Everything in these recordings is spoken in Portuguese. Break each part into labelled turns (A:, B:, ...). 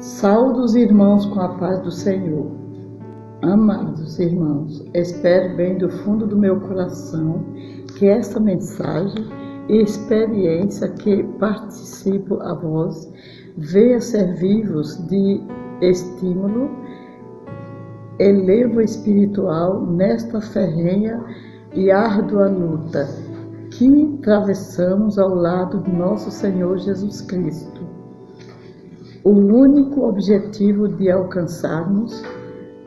A: Saúdo os irmãos com a paz do Senhor. Amados irmãos, espero bem do fundo do meu coração que esta mensagem e experiência que participo a vós venha servir-vos de estímulo, elevo espiritual nesta ferrenha e árdua luta que atravessamos ao lado do nosso Senhor Jesus Cristo. O único objetivo de alcançarmos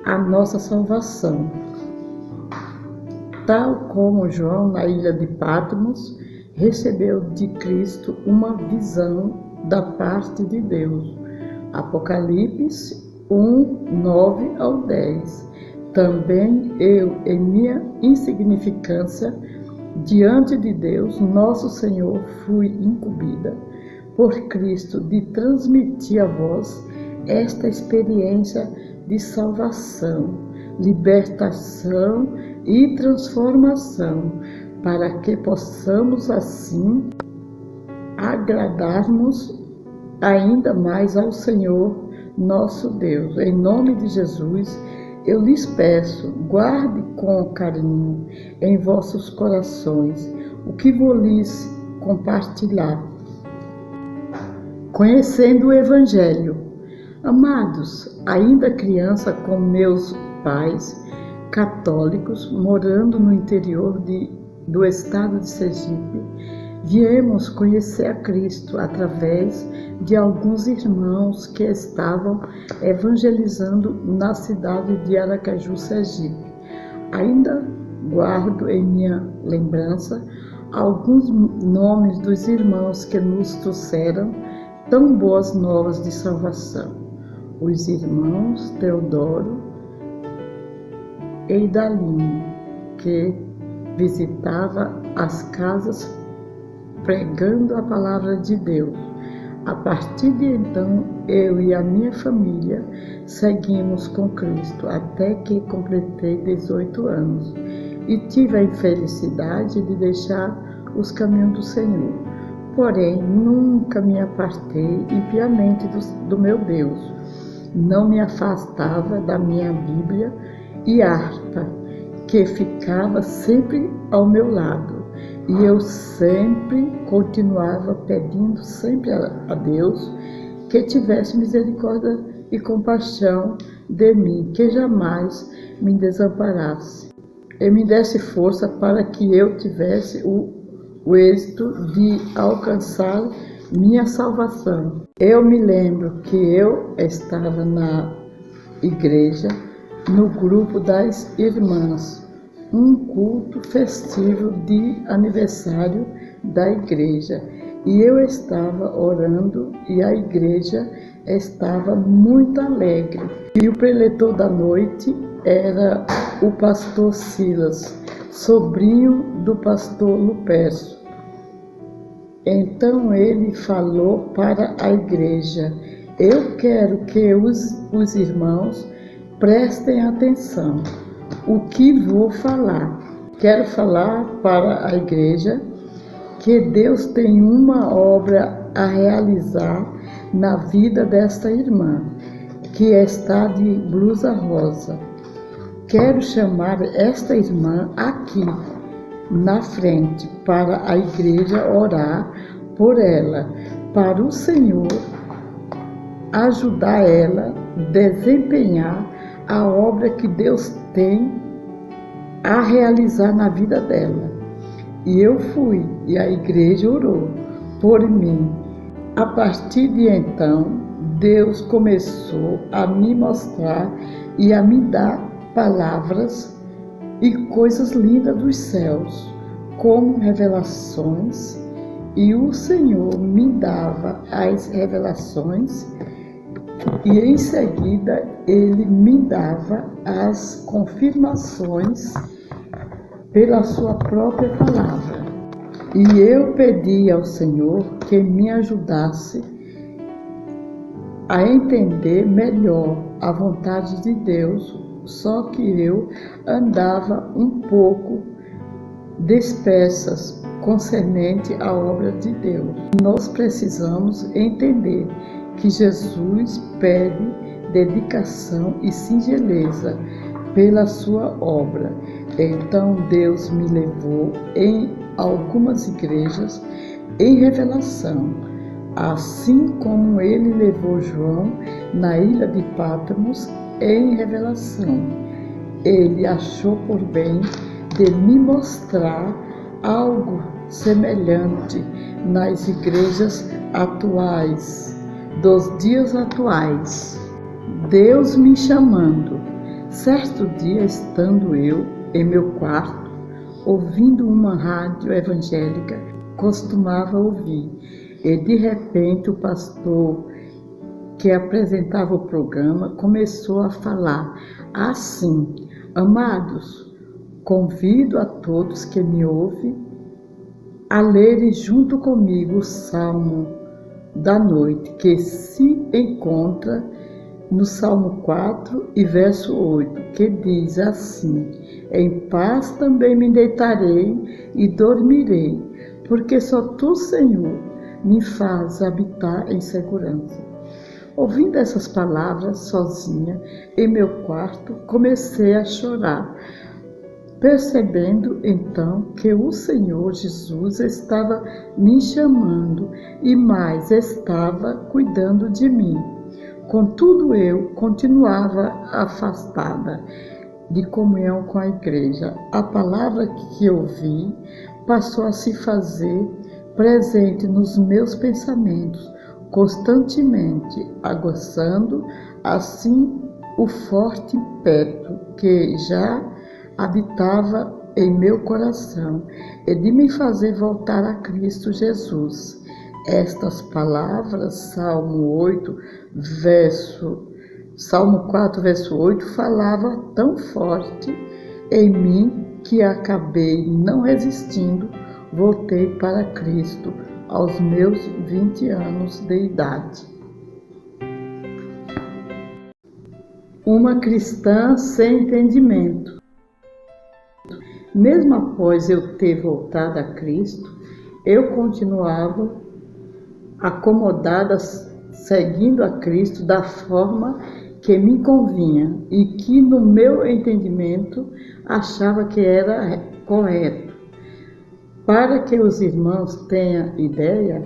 A: a nossa salvação. Tal como João na ilha de Patmos recebeu de Cristo uma visão da parte de Deus. Apocalipse 1, 9 ao 10. Também eu, em minha insignificância, diante de Deus, nosso Senhor, fui incumbida por Cristo de transmitir a vós esta experiência de salvação, libertação e transformação, para que possamos assim agradarmos ainda mais ao Senhor nosso Deus. Em nome de Jesus, eu lhes peço, guarde com carinho em vossos corações o que vou lhes compartilhar. Conhecendo o Evangelho. Amados, ainda criança com meus pais católicos, morando no interior do estado de Sergipe, viemos conhecer a Cristo através de alguns irmãos que estavam evangelizando na cidade de Aracaju, Sergipe. Ainda guardo em minha lembrança alguns nomes dos irmãos que nos trouxeram tão boas novas de salvação. Os irmãos Teodoro e Idaline, que visitava as casas pregando a palavra de Deus. A partir de então, eu e a minha família seguimos com Cristo até que completei 18 anos e tive a infelicidade de deixar os caminhos do Senhor. Porém, nunca me apartei impiamente do meu Deus. Não me afastava da minha Bíblia e harpa, que ficava sempre ao meu lado. E eu sempre continuava pedindo sempre a Deus que tivesse misericórdia e compaixão de mim, que jamais me desamparasse e me desse força para que eu tivesse o êxito de alcançar minha salvação. Eu me lembro que eu estava na igreja, no grupo das irmãs, um culto festivo de aniversário da igreja, e eu estava orando e a igreja estava muito alegre. E o preletor da noite era o pastor Silas, sobrinho do pastor Lupércio. Então ele falou para a igreja: eu quero que os irmãos prestem atenção o que vou falar. Quero falar para a igreja que Deus tem uma obra a realizar na vida desta irmã, que está de blusa rosa. Quero chamar esta irmã aqui na frente para a igreja orar por ela, para o Senhor ajudar ela a desempenhar a obra que Deus tem a realizar na vida dela. E eu fui, e a igreja orou por mim. A partir de então, Deus começou a me mostrar e a me dar palavras e coisas lindas dos céus, como revelações, e o Senhor me dava as revelações e em seguida Ele me dava as confirmações pela sua própria palavra. E eu pedi ao Senhor que me ajudasse a entender melhor a vontade de Deus, só que eu andava um pouco dispersas concernente à obra de Deus. Nós precisamos entender que Jesus pede dedicação e singeleza pela sua obra. Então Deus me levou em algumas igrejas em revelação, assim como ele levou João na ilha de Patmos em revelação. Ele achou por bem de me mostrar algo semelhante nas igrejas atuais, dos dias atuais. Deus me chamando. Certo dia, estando eu em meu quarto, ouvindo uma rádio evangélica, costumava ouvir, e de repente o pastor que apresentava o programa começou a falar assim: amados, convido a todos que me ouvem a lerem junto comigo o Salmo da noite, que se encontra no Salmo 4 e verso 8, que diz assim: em paz também me deitarei e dormirei, porque só tu, Senhor, me faz habitar em segurança. Ouvindo essas palavras sozinha em meu quarto, comecei a chorar, percebendo então que o Senhor Jesus estava me chamando e mais estava cuidando de mim. Contudo, eu continuava afastada de comunhão com a igreja. A palavra que ouvi passou a se fazer presente nos meus pensamentos, constantemente, aguçando assim o forte impeto que já habitava em meu coração e de me fazer voltar a Cristo Jesus. Estas palavras, Salmo 4, verso 8, falava tão forte em mim que acabei não resistindo, voltei para Cristo aos meus 20 anos de idade. Uma cristã sem entendimento. Mesmo após eu ter voltado a Cristo, eu continuava acomodada, seguindo a Cristo da forma que me convinha e que no meu entendimento achava que era correto. Para que os irmãos tenham ideia,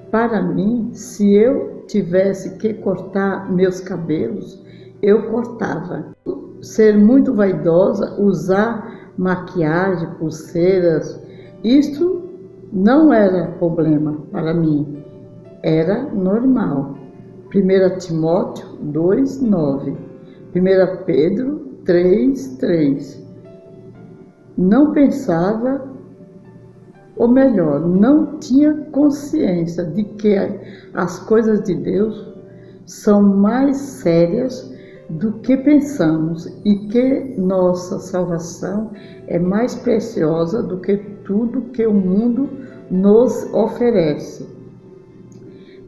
A: para mim, se eu tivesse que cortar meus cabelos, eu cortava. Ser muito vaidosa, usar maquiagem, pulseiras, isso não era problema para mim, era normal. 1 Timóteo 2:9, 1 Pedro 3:3. Não pensava, ou melhor, não tinha consciência de que as coisas de Deus são mais sérias do que pensamos e que nossa salvação é mais preciosa do que tudo que o mundo nos oferece.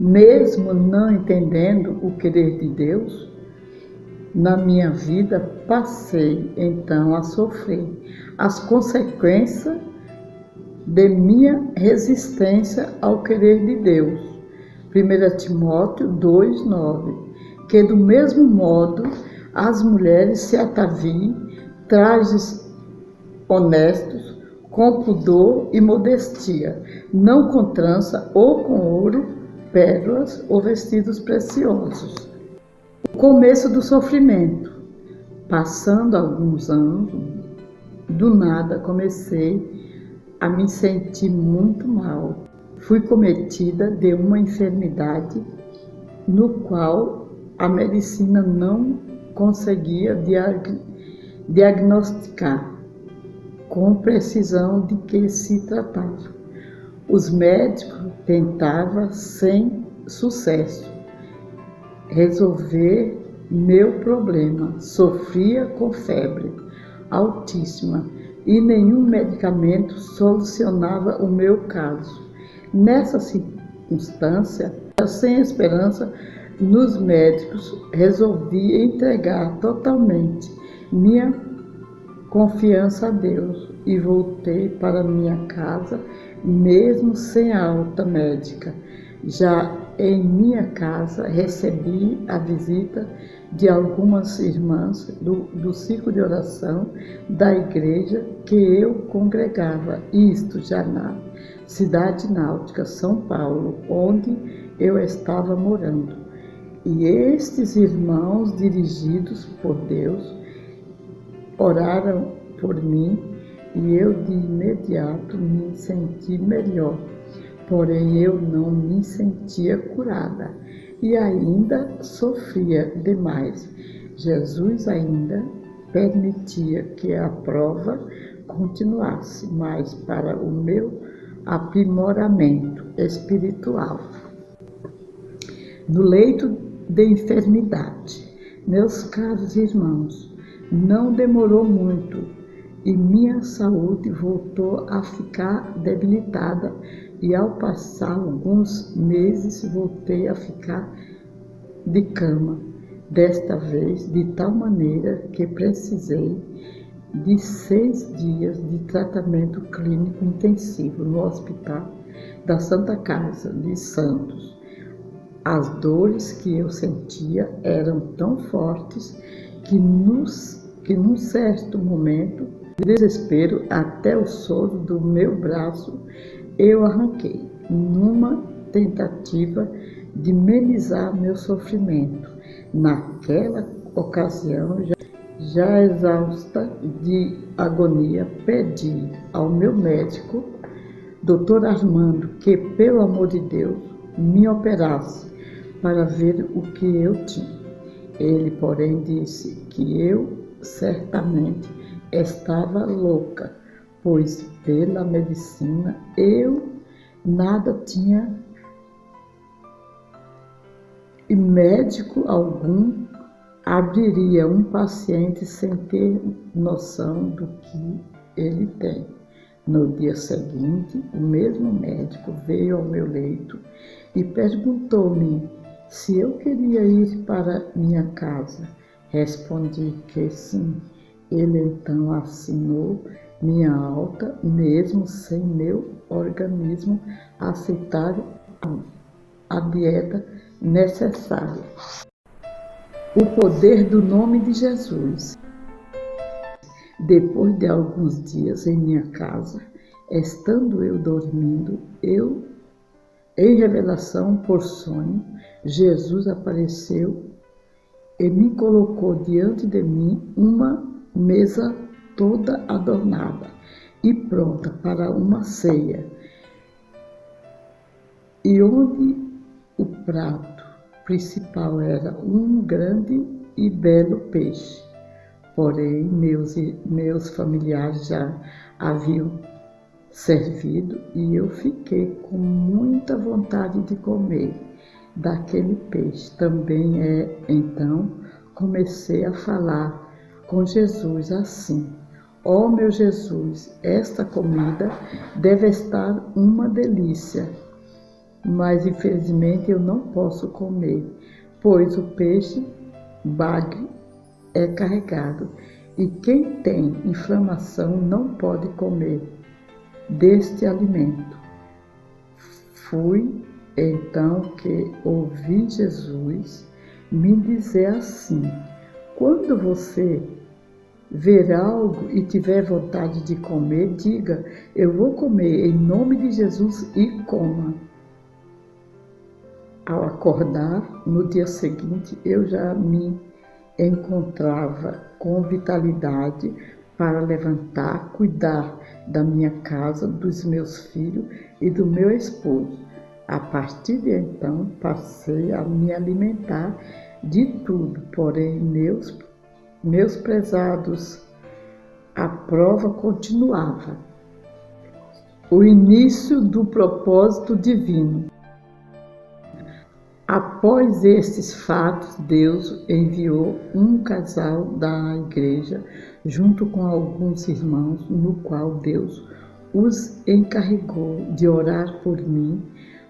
A: Mesmo não entendendo o querer de Deus, na minha vida passei então a sofrer as consequências de minha resistência ao querer de Deus. 1 Timóteo 2:9, que do mesmo modo as mulheres se ataviem, trajes honestos, com pudor e modestia, não com trança ou com ouro, pérolas ou vestidos preciosos. O começo do sofrimento. Passando alguns anos, do nada comecei a me sentir muito mal. Fui cometida de uma enfermidade no qual a medicina não conseguia diagnosticar com precisão de que se tratava. Os médicos tentavam sem sucesso resolver meu problema. Sofria com febre altíssima e nenhum medicamento solucionava o meu caso. Nessa circunstância, sem esperança nos médicos, resolvi entregar totalmente minha confiança a Deus e voltei para minha casa, mesmo sem a alta médica. Já em minha casa recebi a visita de algumas irmãs do ciclo de oração da igreja que eu congregava, isto já na cidade náutica, São Paulo, onde eu estava morando. E estes irmãos, dirigidos por Deus, oraram por mim e eu de imediato me senti melhor. Porém, eu não me sentia curada e ainda sofria demais. Jesus ainda permitia que a prova continuasse, mas para o meu aprimoramento espiritual. No leito de enfermidade, meus caros irmãos, não demorou muito e minha saúde voltou a ficar debilitada. E ao passar alguns meses voltei a ficar de cama, desta vez de tal maneira que precisei de 6 dias de tratamento clínico intensivo no Hospital da Santa Casa de Santos. As dores que eu sentia eram tão fortes que num certo momento de desespero, até o soro do meu braço eu arranquei, numa tentativa de amenizar meu sofrimento. Naquela ocasião, já exausta de agonia, pedi ao meu médico, Dr. Armando, que, pelo amor de Deus, me operasse para ver o que eu tinha. Ele, porém, disse que eu certamente estava louca, pois pela medicina eu nada tinha e médico algum abriria um paciente sem ter noção do que ele tem. No dia seguinte, o mesmo médico veio ao meu leito e perguntou-me se eu queria ir para minha casa. Respondi que sim. Ele então assinou minha alta, mesmo sem meu organismo aceitar a dieta necessária. O poder do nome de Jesus. Depois de alguns dias em minha casa, estando eu dormindo, em revelação por sonho, Jesus apareceu e me colocou diante de mim uma mesa toda adornada e pronta para uma ceia, e onde o prato principal era um grande e belo peixe. Porém, meus familiares já haviam servido e eu fiquei com muita vontade de comer daquele peixe. Também então comecei a falar com Jesus assim: ó meu Jesus, esta comida deve estar uma delícia, mas infelizmente eu não posso comer, pois o peixe bagre é carregado e quem tem inflamação não pode comer deste alimento. Foi então que ouvi Jesus me dizer assim: quando você ver algo e tiver vontade de comer, diga: eu vou comer em nome de Jesus, e coma. Ao acordar, no dia seguinte, eu já me encontrava com vitalidade para levantar, cuidar da minha casa, dos meus filhos e do meu esposo. A partir de então, passei a me alimentar de tudo, porém, meus prezados, a prova continuava. O início do propósito divino. Após estes fatos, Deus enviou um casal da igreja, junto com alguns irmãos, no qual Deus os encarregou de orar por mim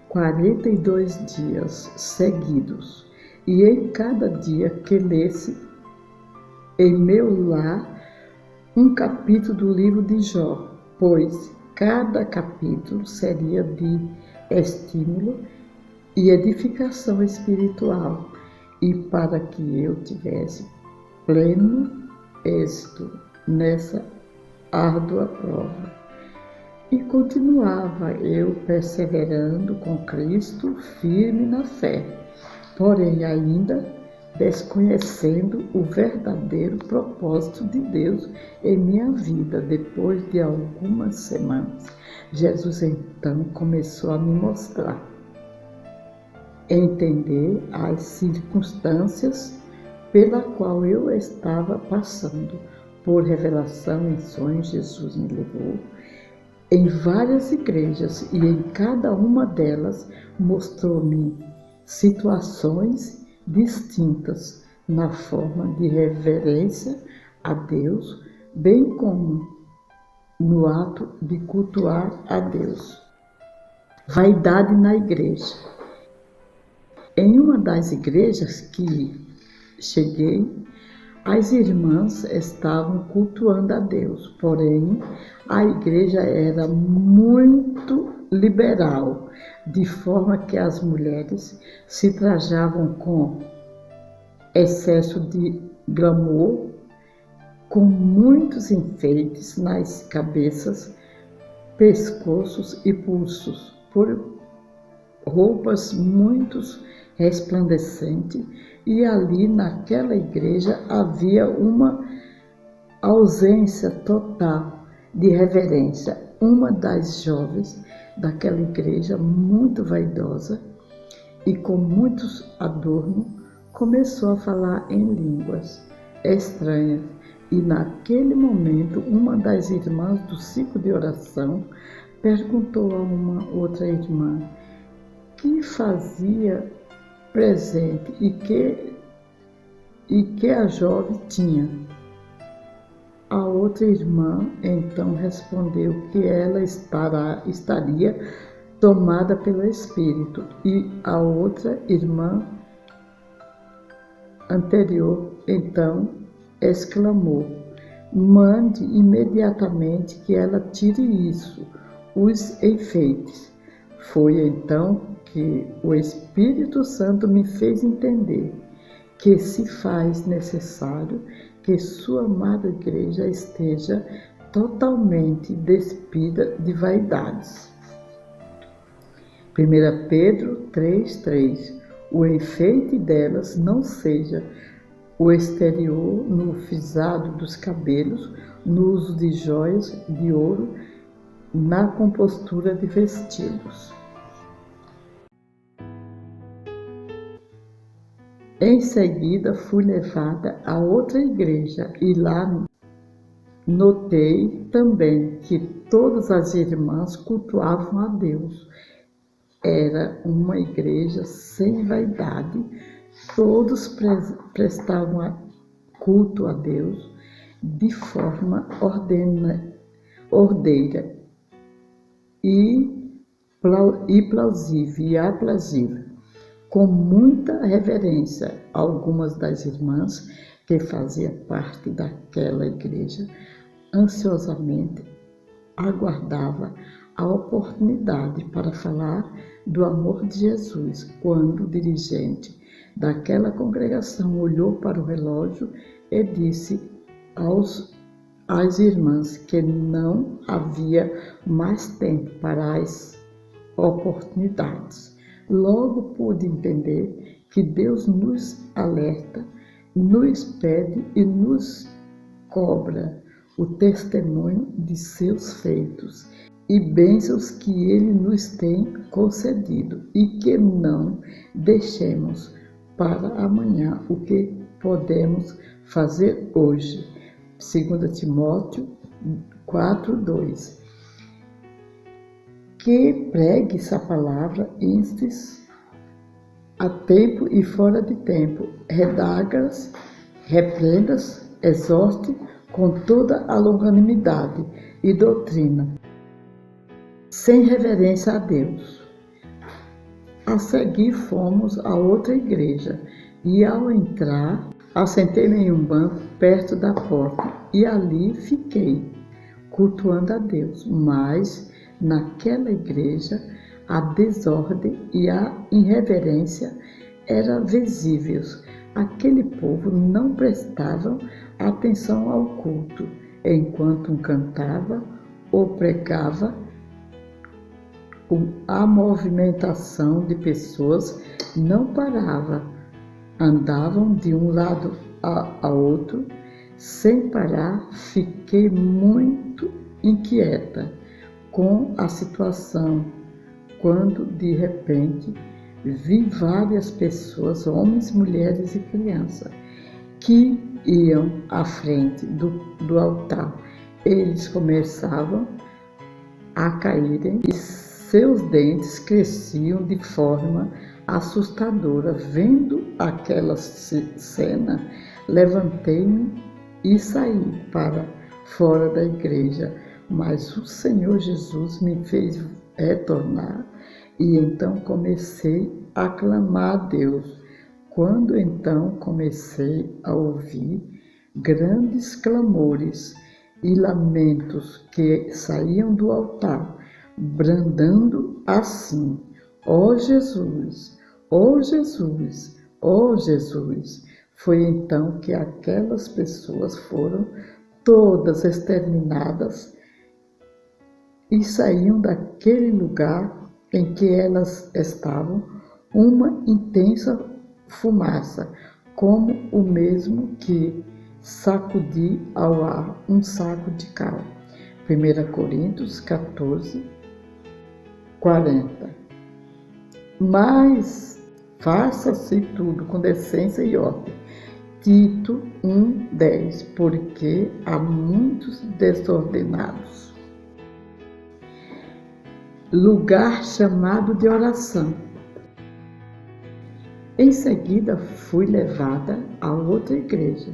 A: 42 dias seguidos, e em cada dia que lesse em meu lar um capítulo do livro de Jó, pois cada capítulo seria de estímulo e edificação espiritual, e para que eu tivesse pleno êxito nessa árdua prova. E continuava eu perseverando com Cristo, firme na fé, porém ainda desconhecendo o verdadeiro propósito de Deus em minha vida. Depois de algumas semanas, Jesus então começou a me mostrar, entender as circunstâncias pela qual eu estava passando. Por revelação em sonhos, Jesus me levou em várias igrejas e em cada uma delas mostrou-me situações distintas na forma de reverência a Deus, bem como no ato de cultuar a Deus. Vaidade na igreja. Em uma das igrejas que cheguei, as irmãs estavam cultuando a Deus, porém a igreja era muito liberal, de forma que as mulheres se trajavam com excesso de glamour, com muitos enfeites nas cabeças, pescoços e pulsos, por roupas muito resplandecentes, e ali naquela igreja havia uma ausência total de reverência. Uma das jovens daquela igreja, muito vaidosa e com muitos adornos, começou a falar em línguas estranhas. E naquele momento, uma das irmãs do ciclo de oração perguntou a uma outra irmã que fazia presente e que a jovem tinha. A outra irmã então respondeu que ela estaria tomada pelo Espírito, e a outra irmã anterior então exclamou: mande imediatamente que ela tire isso, os enfeites. Foi então que o Espírito Santo me fez entender que se faz necessário que sua amada igreja esteja totalmente despida de vaidades. 1 Pedro 3,3. O enfeite delas não seja o exterior, no frisado dos cabelos, no uso de joias de ouro, na compostura de vestidos. Em seguida, fui levada a outra igreja e lá notei também que todas as irmãs cultuavam a Deus. Era uma igreja sem vaidade, todos prestavam culto a Deus de forma ordeira e plausível e aprazível, com muita reverência. Algumas das irmãs que faziam parte daquela igreja ansiosamente aguardavam a oportunidade para falar do amor de Jesus, quando o dirigente daquela congregação olhou para o relógio e disse às irmãs que não havia mais tempo para as oportunidades. Logo pude entender que Deus nos alerta, nos pede e nos cobra o testemunho de seus feitos e bênçãos que Ele nos tem concedido, e que não deixemos para amanhã o que podemos fazer hoje. 2 Timóteo 4,2. Que pregues a palavra, instes a tempo e fora de tempo, redagas, repreendas, exorte com toda a longanimidade e doutrina, sem reverência a Deus. A seguir fomos a outra igreja, e ao entrar, assentei-me em um banco perto da porta, e ali fiquei, cultuando a Deus. Mas naquela igreja A desordem e a irreverência eram visíveis. Aquele povo não prestava atenção ao culto, enquanto um cantava ou pregava. A movimentação de pessoas não parava. Andavam de um lado a outro, sem parar. Fiquei muito inquieta com a situação, quando de repente vi várias pessoas, homens, mulheres e crianças, que iam à frente do altar. Eles começavam a caírem e seus dentes cresciam de forma assustadora. Vendo aquela cena, levantei-me e saí para fora da igreja, mas o Senhor Jesus me fez retornar e então comecei a clamar a Deus. Quando então comecei a ouvir grandes clamores e lamentos que saíam do altar, bradando assim: ó Jesus, ó Jesus, ó Jesus. Foi então que aquelas pessoas foram todas exterminadas e saíam daquele lugar em que elas estavam uma intensa fumaça, como o mesmo que sacudir ao ar um saco de cal. 1 Coríntios 14, 40. Mas faça-se tudo com decência e ordem. Tito 1:10, porque há muitos desordenados. Lugar chamado de oração. Em seguida fui levada a outra igreja,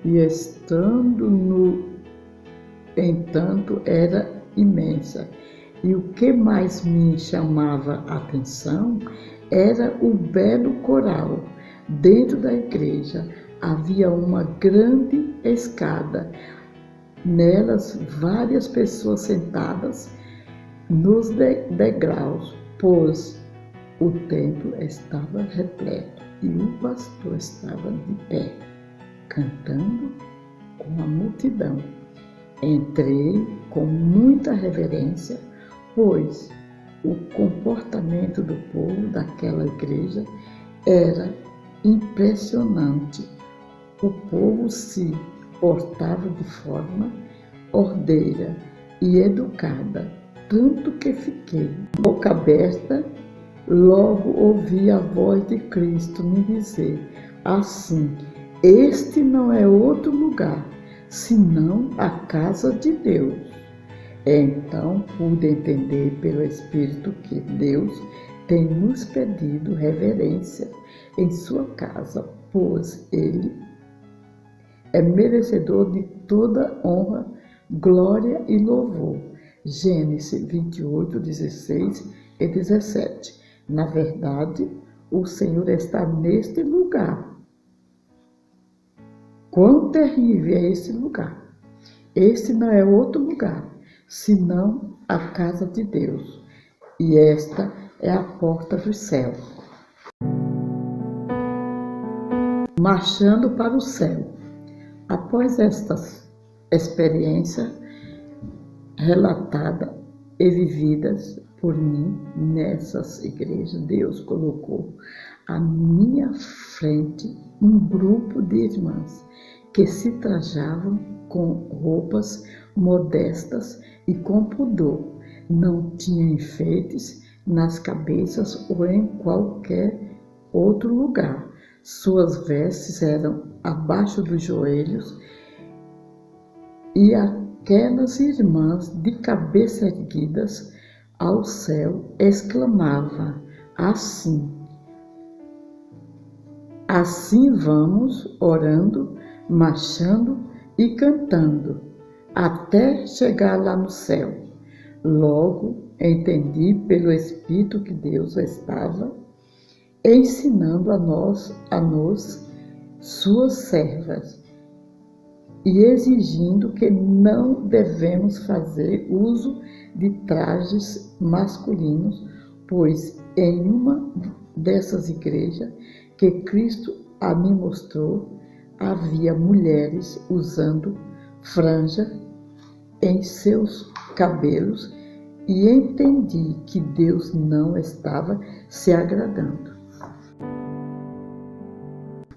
A: e estando entanto era imensa, e o que mais me chamava a atenção era o belo coral. Dentro da igreja havia uma grande escada, nelas várias pessoas sentadas nos degraus, pois o templo estava repleto e o pastor estava de pé, cantando com a multidão. Entrei com muita reverência, pois o comportamento do povo daquela igreja era impressionante. O povo se portava de forma ordeira e educada, tanto que fiquei boca aberta. Logo ouvi a voz de Cristo me dizer assim: este não é outro lugar, senão a casa de Deus. Então pude entender pelo Espírito que Deus tem nos pedido reverência em sua casa, pois Ele é merecedor de toda honra, glória e louvor. Gênesis 28, 16 e 17. Na verdade, o Senhor está neste lugar. Quão terrível é esse lugar! Este não é outro lugar, senão a casa de Deus, e esta é a porta do céu. Marchando para o céu. Após esta experiência relatada e vividas por mim nessas igrejas, Deus colocou à minha frente um grupo de irmãs que se trajavam com roupas modestas e com pudor. Não tinham enfeites nas cabeças ou em qualquer outro lugar. Suas vestes eram abaixo dos joelhos, e aquelas irmãs de cabeça erguidas ao céu exclamavam assim: assim vamos orando, marchando e cantando, até chegar lá no céu. Logo entendi pelo Espírito que Deus estava ensinando a nós, suas servas, e exigindo que não devemos fazer uso de trajes masculinos pois em uma dessas igrejas que Cristo a me mostrou, havia mulheres usando franja em seus cabelos e entendi que Deus não estava se agradando.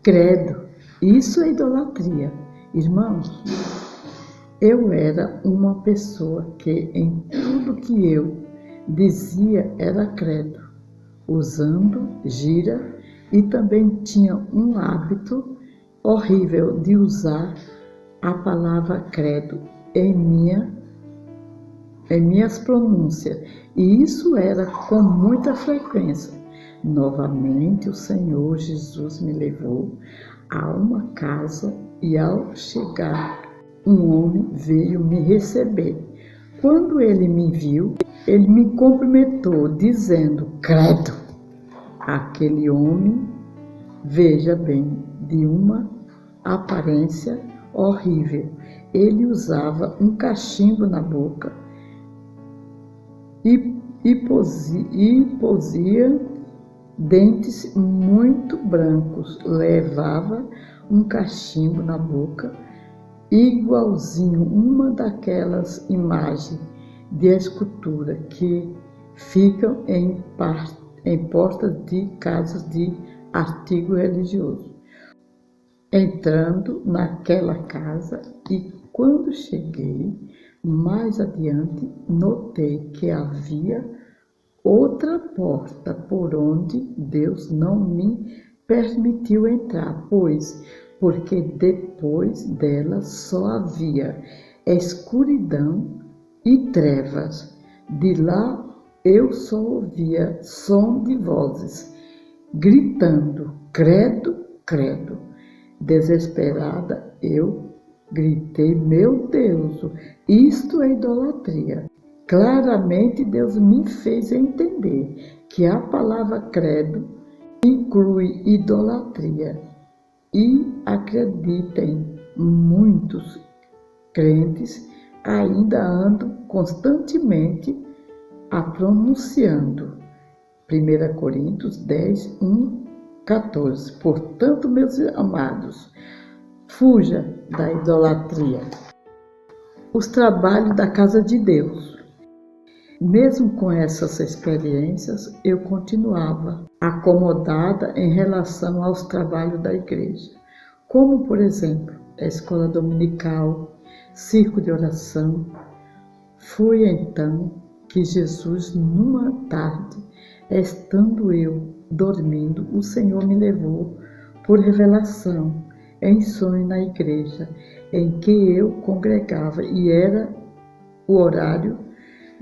A: Credo, isso é idolatria. Irmãos, eu era uma pessoa que em tudo que eu dizia era credo, usando gira, e também tinha um hábito horrível de usar a palavra credo em minhas pronúncias, e isso era com muita frequência. Novamente o Senhor Jesus me levou a uma casa e ao chegar um homem veio me receber. Quando ele me viu, ele me cumprimentou dizendo: credo. Aquele homem, veja bem, de uma aparência horrível. Ele usava um cachimbo na boca e posia dentes muito brancos. Levava um cachimbo na boca, igualzinho uma daquelas imagens de escultura que ficam em portas de casas de artigo religioso. Entrando naquela casa, e quando cheguei mais adiante, notei que havia outra porta por onde Deus não me permitiu entrar, porque depois dela só havia escuridão e trevas. De lá eu só ouvia som de vozes, gritando: credo, credo. Desesperada, eu gritei: meu Deus, isto é idolatria. Claramente Deus me fez entender que a palavra credo inclui idolatria. E acreditem, muitos crentes ainda andam constantemente a pronunciando. 1 Coríntios 10, 1, 14. Portanto, meus amados, fuja da idolatria. Os trabalhos da casa de Deus. Mesmo com essas experiências, eu continuava acomodada em relação aos trabalhos da igreja, como, por exemplo, a escola dominical, círculo de oração. Foi então que Jesus, numa tarde, estando eu dormindo, o Senhor me levou por revelação em sonho na igreja em que eu congregava, e era o horário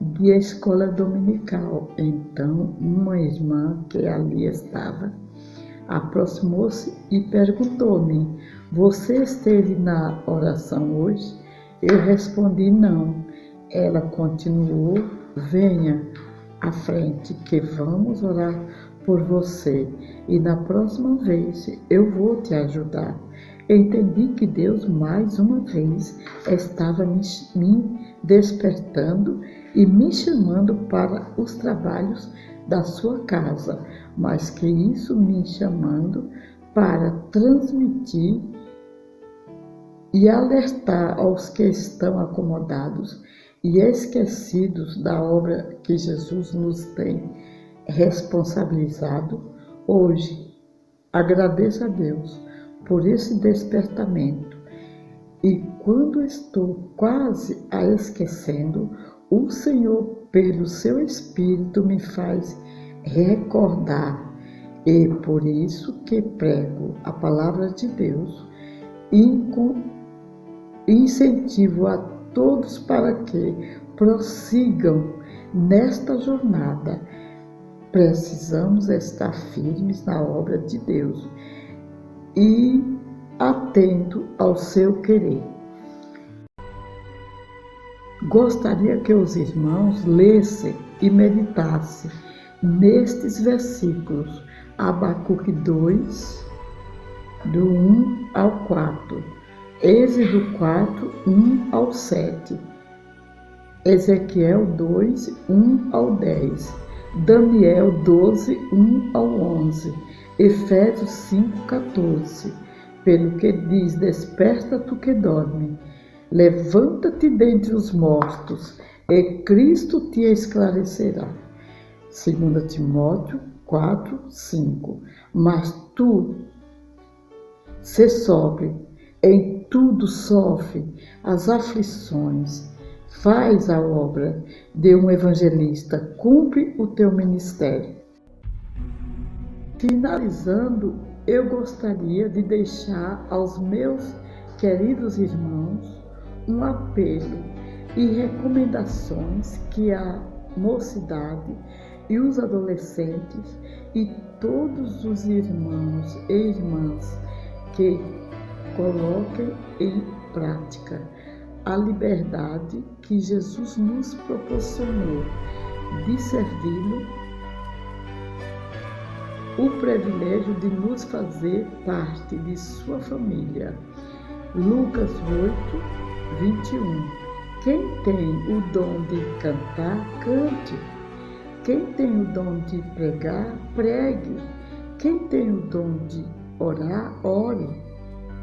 A: de escola dominical. Então, uma irmã que ali estava aproximou-se e perguntou-me: você esteve na oração hoje? Eu respondi: não. Ela continuou: venha à frente que vamos orar por você, e na próxima vez eu vou te ajudar. Entendi que Deus mais uma vez estava me despertando e me chamando para os trabalhos da sua casa, mas que isso me chamando para transmitir e alertar aos que estão acomodados e esquecidos da obra que Jesus nos tem responsabilizado. Hoje, agradeço a Deus por esse despertamento, e quando estou quase a esquecendo, o Senhor, pelo seu Espírito, me faz recordar, e por isso que prego a palavra de Deus e incentivo a todos para que prossigam nesta jornada. Precisamos estar firmes na obra de Deus e atento ao seu querer. Gostaria que os irmãos lessem e meditassem nestes versículos, Abacuque 2, do 1 ao 4, Êxodo 4, 1 ao 7, Ezequiel 2, 1 ao 10, Daniel 12, 1 ao 11, Efésios 5, 14. Pelo que diz, desperta tu que dorme, levanta-te dentre os mortos, e Cristo te esclarecerá. 2 Timóteo 4, 5. Mas tu, se sóbrio, em tudo sofre as aflições, faz a obra de um evangelista, cumpre o teu ministério. Finalizando, eu gostaria de deixar aos meus queridos irmãos um apelo e recomendações que a mocidade e os adolescentes e todos os irmãos e irmãs que coloquem em prática a liberdade que Jesus nos proporcionou de servi-lo, o privilégio de nos fazer parte de sua família. Lucas 8, 21. Quem tem o dom de cantar, cante. Quem tem o dom de pregar, pregue. Quem tem o dom de orar, ore.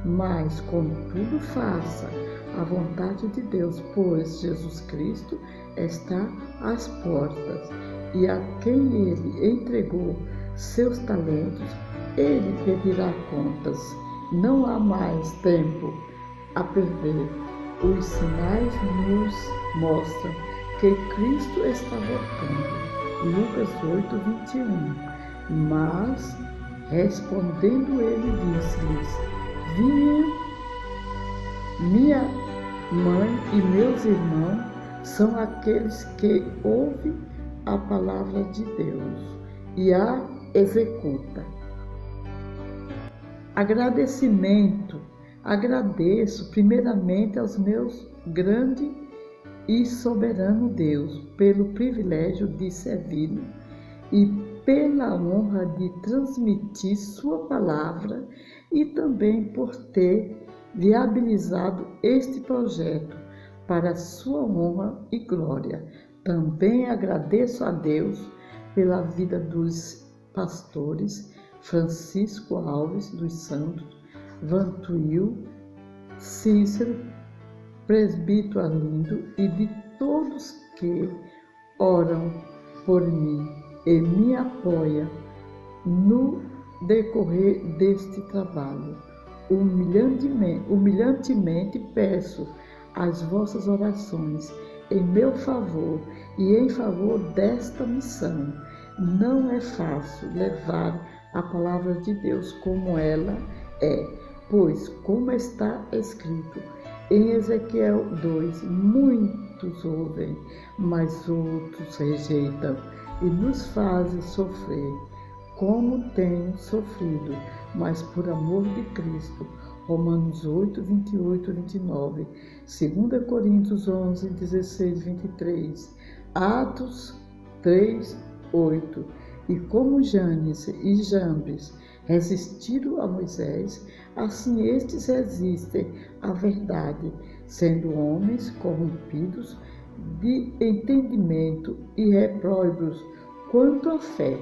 A: Mas, contudo, faça a vontade de Deus, pois Jesus Cristo está às portas, e a quem Ele entregou seus talentos, Ele pedirá contas. Não há mais tempo a perder. Os sinais nos mostram que Cristo está voltando. Lucas 8, 21. Mas, respondendo ele, disse-lhes: minha mãe e meus irmãos são aqueles que ouvem a palavra de Deus e a executam. Agradeço primeiramente aos meus grande e soberano Deus pelo privilégio de servi-lo e pela honra de transmitir sua palavra, e também por ter viabilizado este projeto para sua honra e glória. Também agradeço a Deus pela vida dos pastores Francisco Alves dos Santos, Vantuil, Cícero, presbítero Arlindo e de todos que oram por mim e me apoiam no decorrer deste trabalho. Humilhantemente peço as vossas orações em meu favor e em favor desta missão. Não é fácil levar a palavra de Deus como ela é, pois, como está escrito em Ezequiel 2, muitos ouvem, mas outros rejeitam e nos fazem sofrer, como tenho sofrido, mas por amor de Cristo. Romanos 8, 28, 29, 2 Coríntios 11, 16, 23, Atos 3, 8. E como Janes e Jambres resistiram a Moisés, assim estes resistem à verdade, sendo homens corrompidos de entendimento e repróbios quanto à fé.